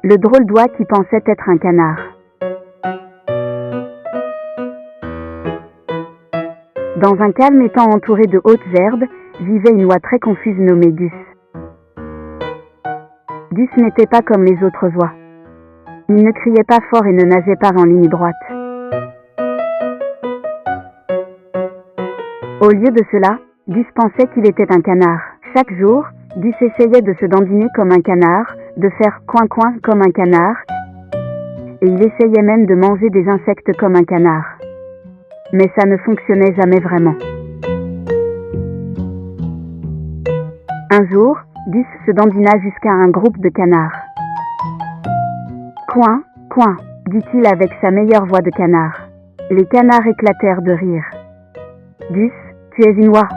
Le drôle d'oie qui pensait être un canard. Dans un calme étang entouré de hautes herbes, vivait une oie très confuse nommée Gus. Gus n'était pas comme les autres oies. Il ne criait pas fort et ne nageait pas en ligne droite. Au lieu de cela, Gus pensait qu'il était un canard. Chaque jour, Gus essayait de se dandiner comme un canard, de faire coin-coin comme un canard, et il essayait même de manger des insectes comme un canard. Mais ça ne fonctionnait jamais vraiment. Un jour, Gus se dandina jusqu'à un groupe de canards. « Coin, coin », dit-il avec sa meilleure voix de canard. Les canards éclatèrent de rire. « Gus, tu es une oie.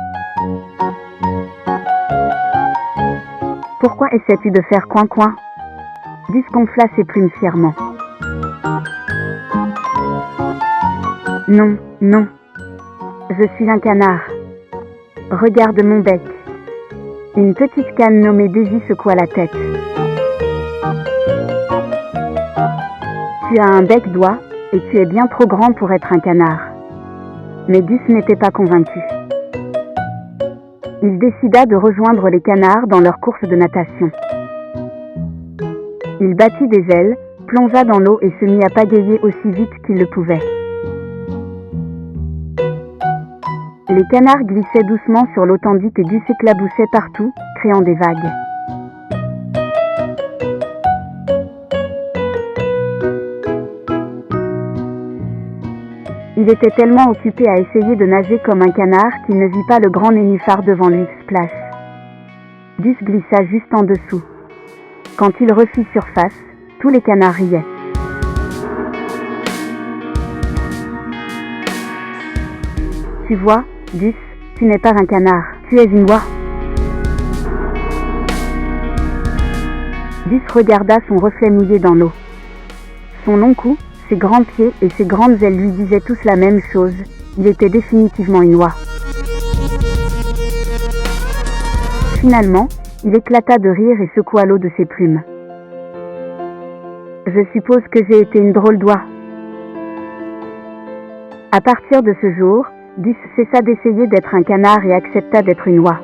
Pourquoi essaies-tu de faire coin-coin » Gus gonfla ses plumes fièrement. « Non, non. Je suis un canard. Regarde mon bec. » Une petite canne nommée Daisy secoua la tête. « Tu as un bec d'oie et tu es bien trop grand pour être un canard. » Mais Gus n'était pas convaincu. Il décida de rejoindre les canards dans leur course de natation. Il battit des ailes, plongea dans l'eau et se mit à pagayer aussi vite qu'il le pouvait. Les canards glissaient doucement sur l'eau tandis que Gus s'éclaboussait partout, créant des vagues. Il était tellement occupé à essayer de nager comme un canard qu'il ne vit pas le grand nénuphar devant lui, splash. Gus glissa juste en dessous. Quand il refit surface, tous les canards riaient. Tu vois, Gus, tu n'es pas un canard, tu es une oie. Gus regarda son reflet mouillé dans l'eau. Son long cou, ses grands pieds et ses grandes ailes lui disaient tous la même chose, il était définitivement une oie. Finalement, il éclata de rire et secoua l'eau de ses plumes. Je suppose que j'ai été une drôle d'oie. À partir de ce jour, Gus cessa d'essayer d'être un canard et accepta d'être une oie.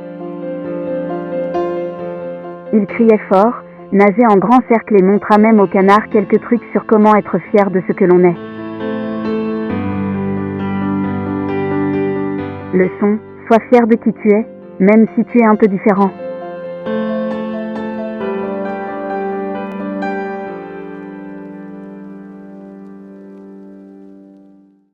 Il criait fort, nageait en grand cercle et montra même aux canards quelques trucs sur comment être fier de ce que l'on est. Leçon, sois fier de qui tu es, même si tu es un peu différent.